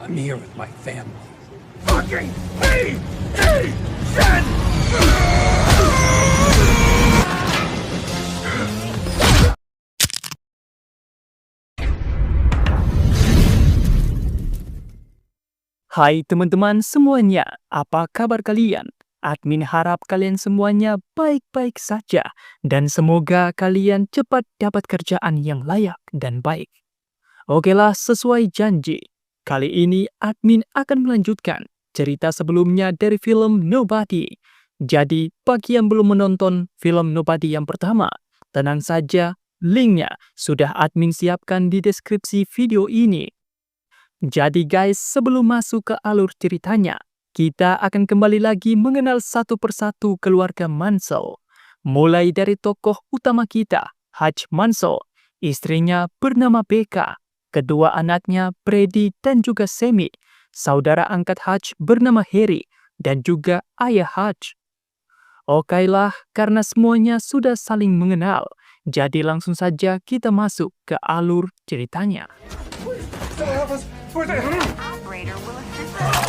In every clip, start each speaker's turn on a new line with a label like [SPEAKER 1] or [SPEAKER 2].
[SPEAKER 1] I'm here with my family.
[SPEAKER 2] Fucking hey! Hey! Shen!
[SPEAKER 3] Hai teman-teman semuanya, apa kabar kalian? Admin harap kalian semuanya baik-baik saja dan semoga kalian cepat dapat kerjaan yang layak dan baik. Oke lah, sesuai janji. Kali ini admin akan melanjutkan cerita sebelumnya dari film Nobody. Jadi, bagi yang belum menonton film Nobody yang pertama, tenang saja, linknya sudah admin siapkan di deskripsi video ini. Jadi guys, sebelum masuk ke alur ceritanya, kita akan kembali lagi mengenal satu persatu keluarga Mansell. Mulai dari tokoh utama kita, Hutch Mansell, istrinya bernama Becca, kedua anaknya Brady dan juga Sammy, saudara angkat Hutch bernama Harry, dan juga ayah Hutch. Okeylah, karena semuanya sudah saling mengenal, jadi langsung saja kita masuk ke alur ceritanya.
[SPEAKER 4] Operator will assist us.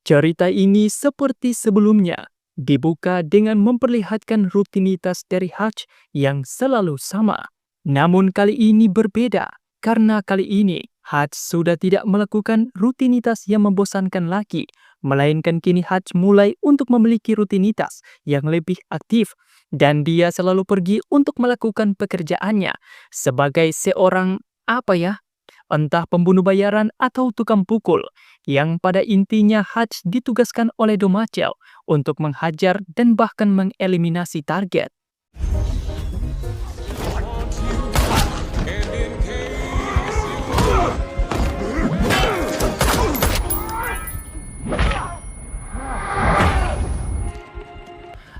[SPEAKER 3] Cerita ini seperti sebelumnya, dibuka dengan memperlihatkan rutinitas dari Hutch yang selalu sama. Namun kali ini berbeda, karena kali ini Hutch sudah tidak melakukan rutinitas yang membosankan lagi, melainkan kini Hutch mulai untuk memiliki rutinitas yang lebih aktif, dan dia selalu pergi untuk melakukan pekerjaannya sebagai seorang entah pembunuh bayaran atau tukang pukul, yang pada intinya Hutch ditugaskan oleh Domacel untuk menghajar dan bahkan mengeliminasi target.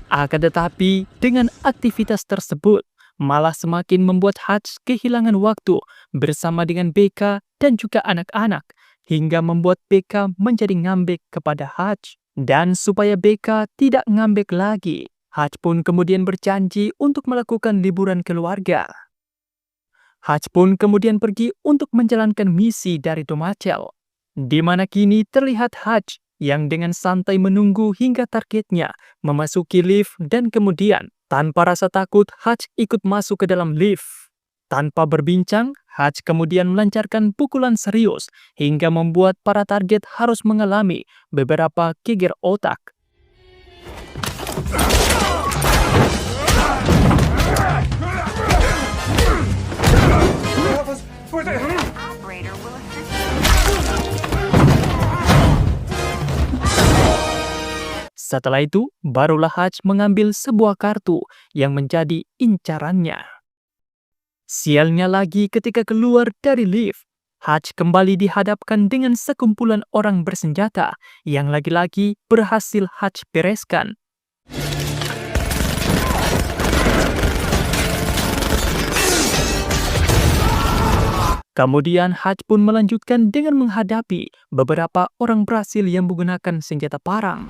[SPEAKER 3] Akan tetapi, dengan aktivitas tersebut, malah semakin membuat Hutch kehilangan waktu bersama dengan Becca dan juga anak-anak, hingga membuat Becca menjadi ngambek kepada Hutch. Dan supaya Becca tidak ngambek lagi, Hutch pun kemudian berjanji untuk melakukan liburan keluarga. Hutch pun kemudian pergi untuk menjalankan misi dari Domacel, di mana kini terlihat Hutch yang dengan santai menunggu hingga targetnya memasuki lift, dan kemudian tanpa rasa takut Hutch ikut masuk ke dalam lift. Tanpa berbincang, Hutch kemudian melancarkan pukulan serius hingga membuat para target harus mengalami beberapa geger otak.
[SPEAKER 4] Operator will assist us.
[SPEAKER 3] Setelah itu, barulah Hutch mengambil sebuah kartu yang menjadi incarannya. Sialnya lagi ketika keluar dari lift, Hutch kembali dihadapkan dengan sekumpulan orang bersenjata yang lagi-lagi berhasil Hutch bereskan. Kemudian Hutch pun melanjutkan dengan menghadapi beberapa orang berhasil yang menggunakan senjata parang.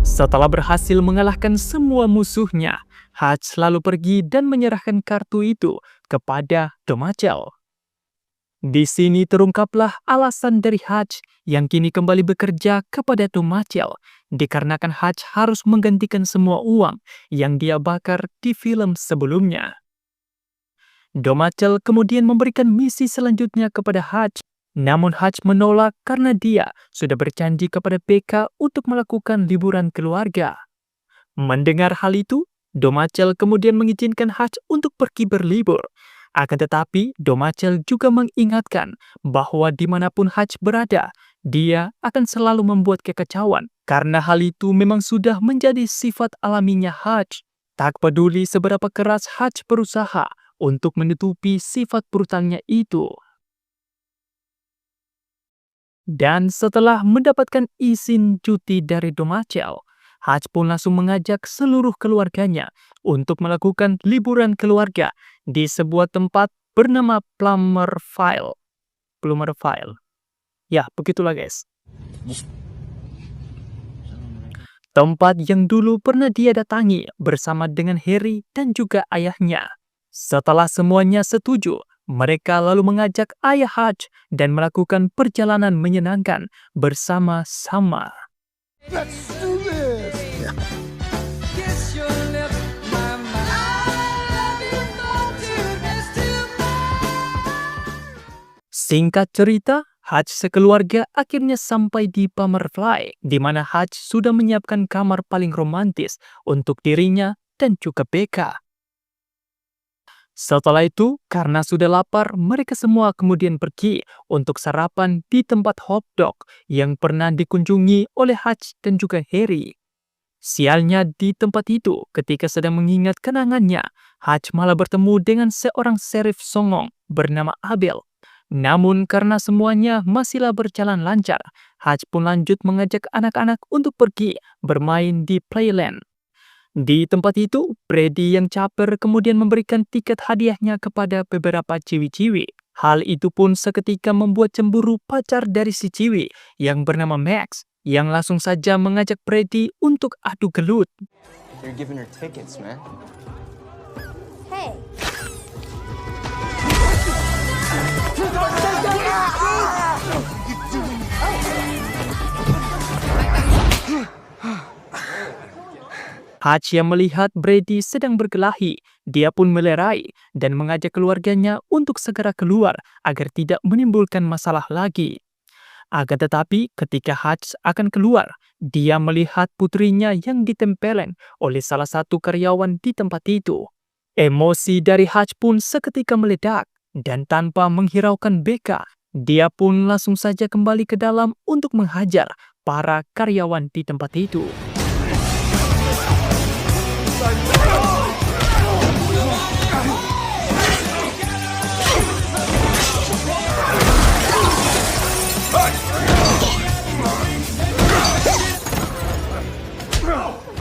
[SPEAKER 3] Setelah berhasil mengalahkan semua musuhnya, Hutch lalu pergi dan menyerahkan kartu itu kepada Domacel. Di sini terungkaplah alasan dari Hutch yang kini kembali bekerja kepada Domacel, dikarenakan Hutch harus menggantikan semua uang yang dia bakar di film sebelumnya. Domacel kemudian memberikan misi selanjutnya kepada Hutch, namun Hutch menolak karena dia sudah berjanji kepada Becca untuk melakukan liburan keluarga. Mendengar hal itu, Domacel kemudian mengizinkan Hutch untuk pergi berlibur. Akan tetapi, Domacel juga mengingatkan bahwa dimanapun Hutch berada, dia akan selalu membuat kekacauan, karena hal itu memang sudah menjadi sifat alaminya Hutch. Tak peduli seberapa keras Hutch berusaha untuk menutupi sifat brutalnya itu. Dan setelah mendapatkan izin cuti dari Domacel, Hutch pun langsung mengajak seluruh keluarganya untuk melakukan liburan keluarga di sebuah tempat bernama Plummerville. Ya, begitulah guys. Tempat yang dulu pernah dia datangi bersama dengan Harry dan juga ayahnya. Setelah semuanya setuju, mereka lalu mengajak ayah Hutch dan melakukan perjalanan menyenangkan bersama-sama.
[SPEAKER 2] Let's do this!
[SPEAKER 3] Singkat cerita, Hutch sekeluarga akhirnya sampai di Plummerville, di mana Hutch sudah menyiapkan kamar paling romantis untuk dirinya dan juga Becca. Setelah itu, karena sudah lapar, mereka semua kemudian pergi untuk sarapan di tempat hotdog yang pernah dikunjungi oleh Hutch dan juga Harry. Sialnya di tempat itu, ketika sedang mengingat kenangannya, Hutch malah bertemu dengan seorang sheriff songong bernama Abel. Namun karena semuanya masihlah berjalan lancar, Hutch pun lanjut mengajak anak-anak untuk pergi bermain di Playland. Di tempat itu, Brady yang caper kemudian memberikan tiket hadiahnya kepada beberapa ciwi-ciwi. Hal itu pun seketika membuat cemburu pacar dari si ciwi yang bernama Max, yang langsung saja mengajak Brady untuk adu gelut.
[SPEAKER 1] You're giving her tickets, man.
[SPEAKER 5] Hey,
[SPEAKER 3] Hutch yang melihat Brady sedang berkelahi, dia pun melerai dan mengajak keluarganya untuk segera keluar agar tidak menimbulkan masalah lagi. Akan tetapi ketika Hutch akan keluar, dia melihat putrinya yang ditempelin oleh salah satu karyawan di tempat itu. Emosi dari Hutch pun seketika meledak dan tanpa menghiraukan Becca, dia pun langsung saja kembali ke dalam untuk menghajar para karyawan di tempat itu.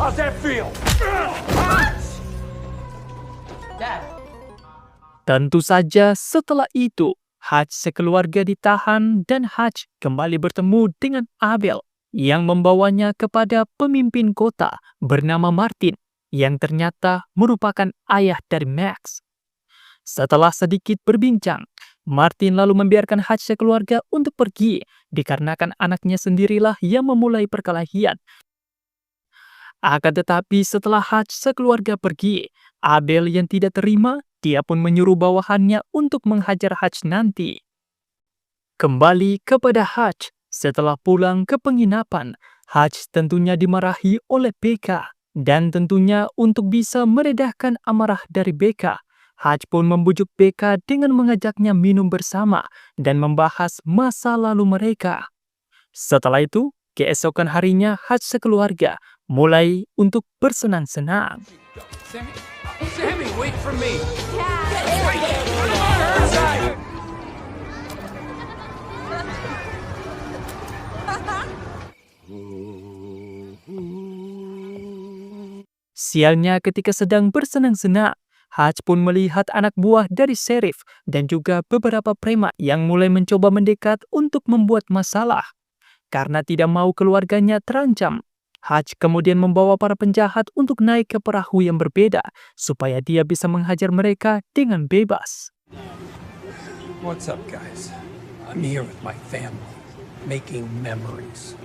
[SPEAKER 2] How's that feel?
[SPEAKER 3] Tentu saja setelah itu, Hutch sekeluarga ditahan dan Hutch kembali bertemu dengan Abel yang membawanya kepada pemimpin kota bernama Martin yang ternyata merupakan ayah dari Max. Setelah sedikit berbincang, Martin lalu membiarkan Hutch sekeluarga untuk pergi dikarenakan anaknya sendirilah yang memulai perkelahian. Akan tetapi setelah Hutch sekeluarga pergi, Abel yang tidak terima, dia pun menyuruh bawahannya untuk menghajar Hutch nanti. Kembali kepada Hutch, setelah pulang ke penginapan, Hutch tentunya dimarahi oleh Becca. Dan tentunya untuk bisa meredahkan amarah dari Becca, Hutch pun membujuk Becca dengan mengajaknya minum bersama dan membahas masa lalu mereka. Setelah itu, keesokan harinya Hutch sekeluarga mulai untuk bersenang-senang.
[SPEAKER 2] Sammy, wait for me!
[SPEAKER 3] Sialnya ketika sedang bersenang-senang, Hutch pun melihat anak buah dari sheriff dan juga beberapa preman yang mulai mencoba mendekat untuk membuat masalah. Karena tidak mau keluarganya terancam, Hutch kemudian membawa para penjahat untuk naik ke perahu yang berbeda supaya dia bisa menghajar mereka dengan bebas.
[SPEAKER 2] What's up, guys? I'm here with my family, making memories.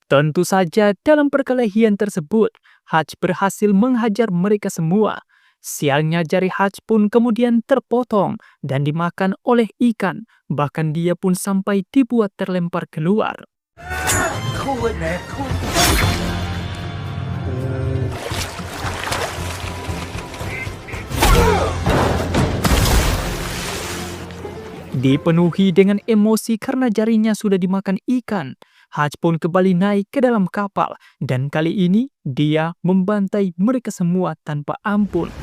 [SPEAKER 3] Tentu saja dalam perkelahian tersebut, Hutch berhasil menghajar mereka semua. Sialnya jari Hutch pun kemudian terpotong dan dimakan oleh ikan, bahkan dia pun sampai dibuat terlempar keluar.
[SPEAKER 2] Cool it, man. Cool it.
[SPEAKER 3] Dipenuhi dengan emosi karena jarinya sudah dimakan ikan, Hutch pun kembali naik ke dalam kapal dan kali ini dia membantai mereka semua tanpa ampun.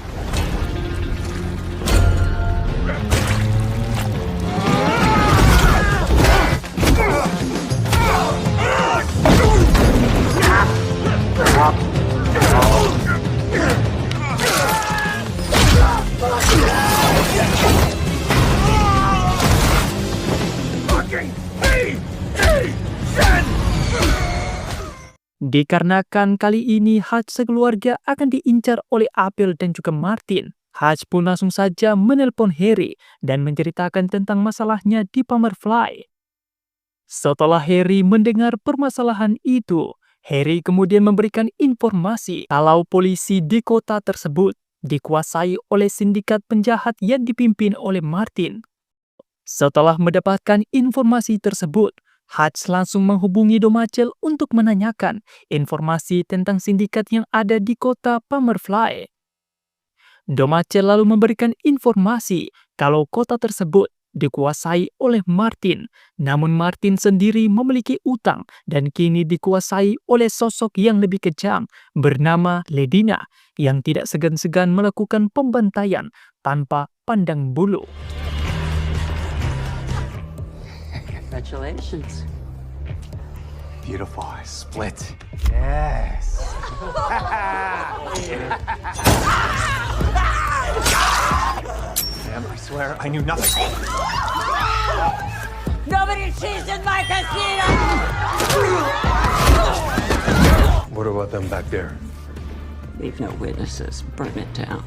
[SPEAKER 3] Dikarenakan kali ini Hutch sekeluarga akan diincar oleh Abel dan juga Martin, Hutch pun langsung saja menelpon Harry dan menceritakan tentang masalahnya di Pamerfly. Setelah Harry mendengar permasalahan itu, Harry kemudian memberikan informasi kalau polisi di kota tersebut dikuasai oleh sindikat penjahat yang dipimpin oleh Martin. Setelah mendapatkan informasi tersebut, Hutch langsung menghubungi Domacel untuk menanyakan informasi tentang sindikat yang ada di kota Pamerfly. Domacel lalu memberikan informasi kalau kota tersebut dikuasai oleh Martin, namun Martin sendiri memiliki utang dan kini dikuasai oleh sosok yang lebih kejam bernama Ledina yang tidak segan-segan melakukan pembantaian tanpa pandang bulu.
[SPEAKER 6] Congratulations.
[SPEAKER 1] Beautiful. I split. Yes. Damn, I swear I knew nothing.
[SPEAKER 6] Nobody cheats in my casino!
[SPEAKER 7] What about them back there?
[SPEAKER 6] Leave no witnesses. Burn it down.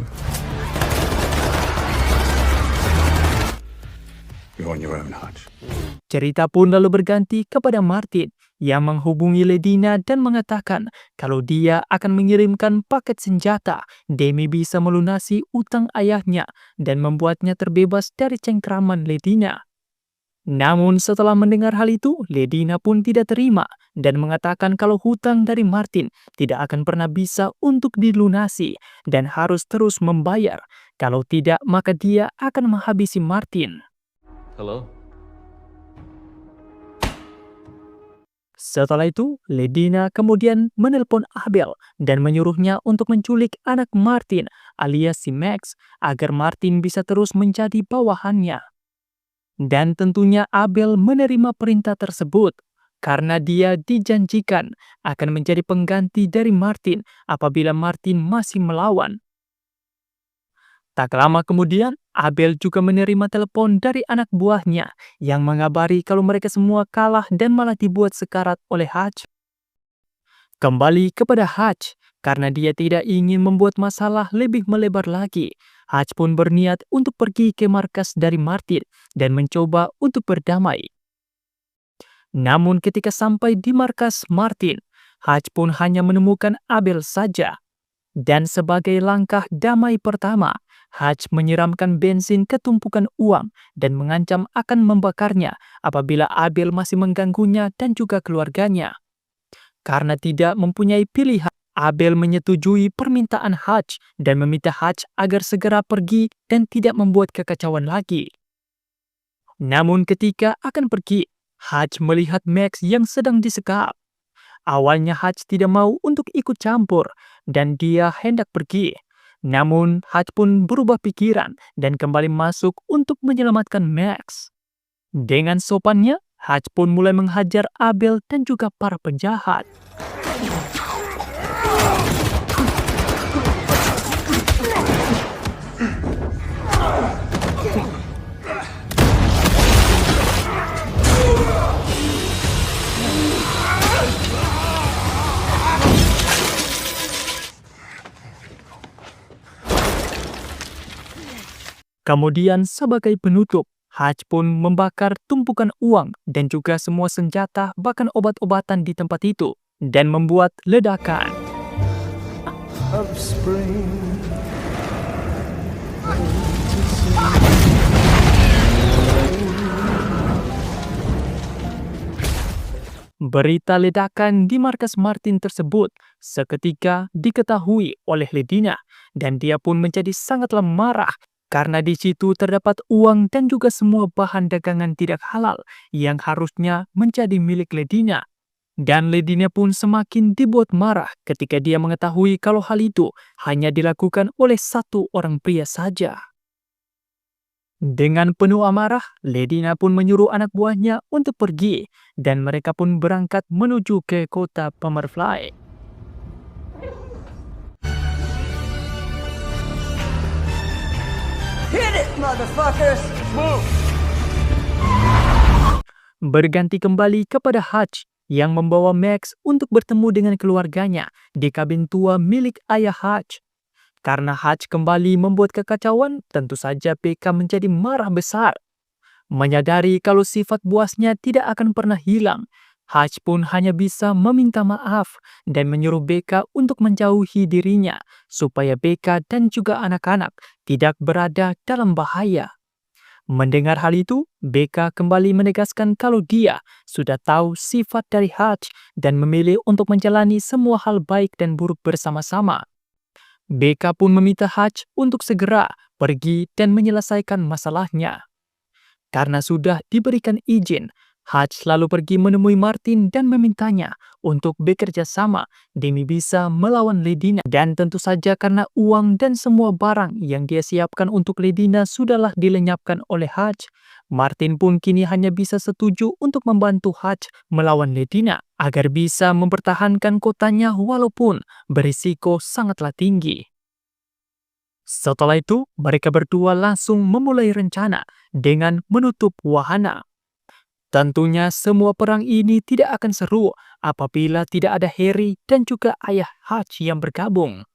[SPEAKER 7] You're on your own, Hutch.
[SPEAKER 3] Cerita pun lalu berganti kepada Martin yang menghubungi Ledina dan mengatakan kalau dia akan mengirimkan paket senjata demi bisa melunasi utang ayahnya dan membuatnya terbebas dari cengkraman Ledina. Namun setelah mendengar hal itu, Ledina pun tidak terima dan mengatakan kalau hutang dari Martin tidak akan pernah bisa untuk dilunasi dan harus terus membayar. Kalau tidak, maka dia akan menghabisi Martin.
[SPEAKER 1] Hello?
[SPEAKER 3] Setelah itu, Ledina kemudian menelpon Abel dan menyuruhnya untuk menculik anak Martin alias si Max agar Martin bisa terus menjadi bawahannya. Dan tentunya Abel menerima perintah tersebut karena dia dijanjikan akan menjadi pengganti dari Martin apabila Martin masih melawan. Tak lama kemudian, Abel juga menerima telepon dari anak buahnya yang mengabari kalau mereka semua kalah dan malah dibuat sekarat oleh Hutch. Kembali kepada Hutch, karena dia tidak ingin membuat masalah lebih melebar lagi, Hutch pun berniat untuk pergi ke markas dari Martin dan mencoba untuk berdamai. Namun ketika sampai di markas Martin, Hutch pun hanya menemukan Abel saja. Dan sebagai langkah damai pertama, Hutch menyiramkan bensin ke tumpukan uang dan mengancam akan membakarnya apabila Abel masih mengganggunya dan juga keluarganya. Karena tidak mempunyai pilihan, Abel menyetujui permintaan Hutch dan meminta Hutch agar segera pergi dan tidak membuat kekacauan lagi. Namun ketika akan pergi, Hutch melihat Max yang sedang disekap. Awalnya Hutch tidak mau untuk ikut campur dan dia hendak pergi. Namun Hutch pun berubah pikiran dan kembali masuk untuk menyelamatkan Max. Dengan sopannya, Hutch pun mulai menghajar Abel dan juga para penjahat. Kemudian sebagai penutup, Hutch pun membakar tumpukan uang dan juga semua senjata bahkan obat-obatan di tempat itu dan membuat ledakan. Berita ledakan di markas Martin tersebut seketika diketahui oleh Ledina dan dia pun menjadi sangatlah marah. Karena di situ terdapat uang dan juga semua bahan dagangan tidak halal yang harusnya menjadi milik Ledina. Dan Ledina pun semakin dibuat marah ketika dia mengetahui kalau hal itu hanya dilakukan oleh satu orang pria saja. Dengan penuh amarah, Ledina pun menyuruh anak buahnya untuk pergi dan mereka pun berangkat menuju ke kota Pamerfly.
[SPEAKER 6] Hit it, motherfuckers!
[SPEAKER 3] Berganti kembali kepada Hutch yang membawa Max untuk bertemu dengan keluarganya di kabin tua milik ayah Hutch. Karena Hutch kembali membuat kekacauan, tentu saja Becca menjadi marah besar. Menyadari kalau sifat buasnya tidak akan pernah hilang, Hutch pun hanya bisa meminta maaf dan menyuruh Becca untuk menjauhi dirinya supaya Becca dan juga anak-anak tidak berada dalam bahaya. Mendengar hal itu, Becca kembali menegaskan kalau dia sudah tahu sifat dari Hutch dan memilih untuk menjalani semua hal baik dan buruk bersama-sama. Becca pun meminta Hutch untuk segera pergi dan menyelesaikan masalahnya. Karena sudah diberikan izin, Hutch lalu pergi menemui Martin dan memintanya untuk bekerja sama demi bisa melawan Ledina. Dan tentu saja karena uang dan semua barang yang dia siapkan untuk Ledina sudahlah dilenyapkan oleh Hutch, Martin pun kini hanya bisa setuju untuk membantu Hutch melawan Ledina agar bisa mempertahankan kotanya walaupun berisiko sangatlah tinggi. Setelah itu, mereka berdua langsung memulai rencana dengan menutup wahana. Tentunya semua perang ini tidak akan seru apabila tidak ada Harry dan juga ayah Hutch yang bergabung.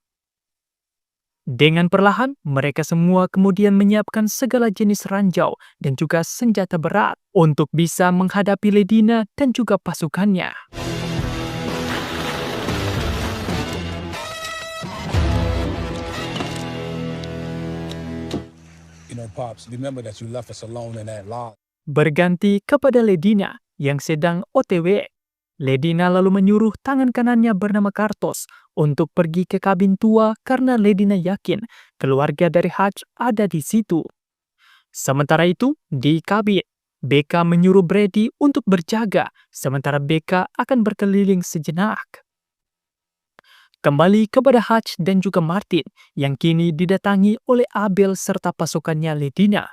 [SPEAKER 3] Dengan perlahan, mereka semua kemudian menyiapkan segala jenis ranjau dan juga senjata berat untuk bisa menghadapi Ledina dan juga pasukannya.
[SPEAKER 8] You know, Pops, remember that you left us alone in that lodge.
[SPEAKER 3] Berganti kepada Ledina yang sedang OTW. Ledina lalu menyuruh tangan kanannya bernama Kartos untuk pergi ke kabin tua karena Ledina yakin keluarga dari Hutch ada di situ. Sementara itu, di kabin, Becca menyuruh Brady untuk berjaga sementara Becca akan berkeliling sejenak. Kembali kepada Hutch dan juga Martin yang kini didatangi oleh Abel serta pasukannya Ledina.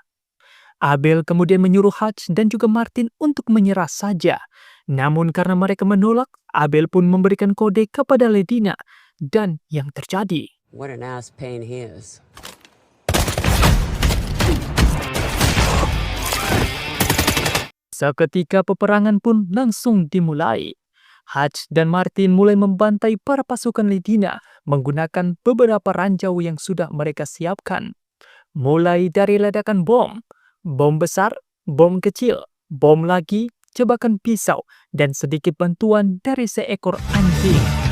[SPEAKER 3] Abel kemudian menyuruh Hutch dan juga Martin untuk menyerah saja. Namun karena mereka menolak, Abel pun memberikan kode kepada Ledina. Dan yang terjadi,
[SPEAKER 6] What an ass pain he is.
[SPEAKER 3] seketika peperangan pun langsung dimulai. Hutch dan Martin mulai membantai para pasukan Ledina menggunakan beberapa ranjau yang sudah mereka siapkan. Mulai dari ledakan bom, bom besar, bom kecil, bom lagi, jebakan pisau, dan sedikit bantuan dari seekor anjing.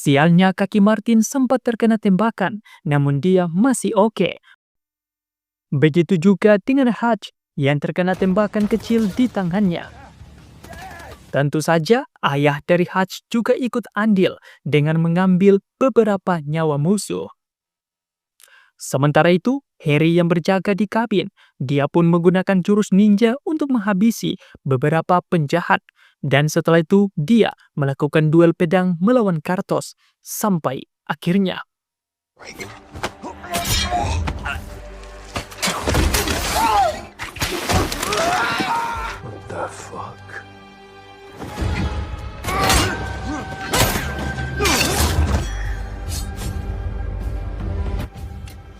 [SPEAKER 3] Sialnya kaki Martin sempat terkena tembakan, namun dia masih oke. Begitu juga dengan Hutch yang terkena tembakan kecil di tangannya. Tentu saja ayah dari Hutch juga ikut andil dengan mengambil beberapa nyawa musuh. Sementara itu, Harry yang berjaga di kabin, dia pun menggunakan jurus ninja untuk menghabisi beberapa penjahat. Dan setelah itu, dia melakukan duel pedang melawan Kartos, sampai akhirnya.
[SPEAKER 7] What the fuck?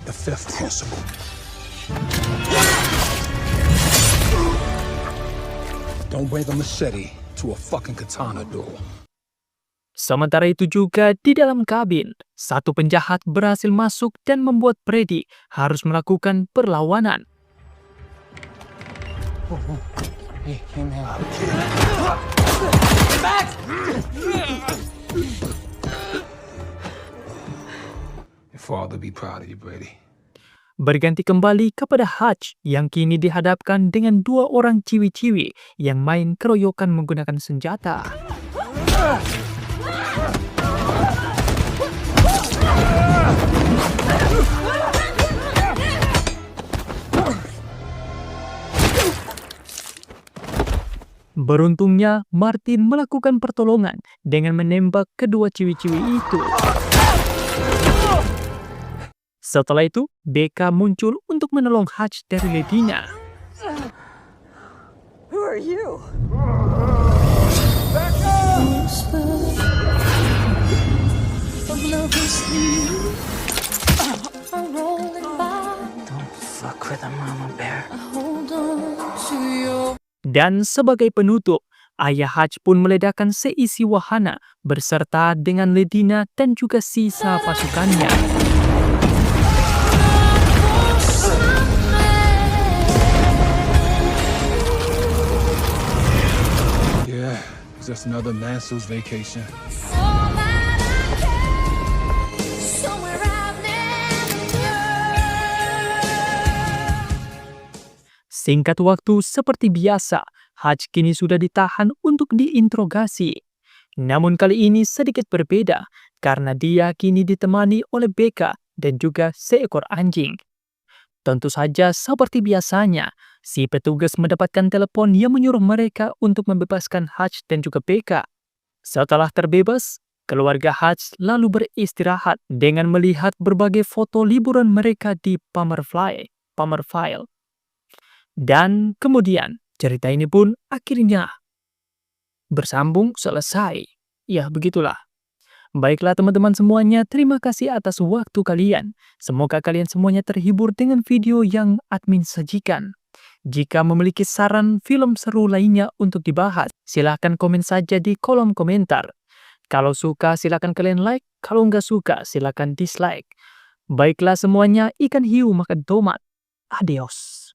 [SPEAKER 8] The fifth principle. Don't bring a machete to a fucking katana duel.
[SPEAKER 3] Sementara itu juga di dalam kabin, satu penjahat berhasil masuk dan membuat Brady harus melakukan perlawanan.
[SPEAKER 8] Your father be proud of you, Brady.
[SPEAKER 3] Berganti kembali kepada Hutch yang kini dihadapkan dengan dua orang ciwi-ciwi yang main keroyokan menggunakan senjata. Beruntungnya, Martin melakukan pertolongan dengan menembak kedua ciwi-ciwi itu. Setelah itu, Becca muncul untuk menolong Hutch dari Ledina.
[SPEAKER 6] Who are you?
[SPEAKER 7] Don't fuck with a mama bear.
[SPEAKER 3] Dan sebagai penutup, ayah Hutch pun meledakkan seisi wahana berserta dengan Ledina dan juga sisa pasukannya.
[SPEAKER 8] Yeah, it's just another Manso's vacation.
[SPEAKER 3] Singkat waktu seperti biasa, Hutch kini sudah ditahan untuk diinterogasi. Namun kali ini sedikit berbeda karena dia kini ditemani oleh Becca dan juga seekor anjing. Tentu saja seperti biasanya, si petugas mendapatkan telepon yang menyuruh mereka untuk membebaskan Hutch dan juga Becca. Setelah terbebas, keluarga Hutch lalu beristirahat dengan melihat berbagai foto liburan mereka di Palmerville. Dan kemudian cerita ini pun akhirnya bersambung selesai. Ya, begitulah. Baiklah teman-teman semuanya, terima kasih atas waktu kalian. Semoga kalian semuanya terhibur dengan video yang admin sajikan. Jika memiliki saran film seru lainnya untuk dibahas, silahkan komen saja di kolom komentar. Kalau suka silahkan kalian like, kalau nggak suka silahkan dislike. Baiklah semuanya, ikan hiu makan tomat. Adios.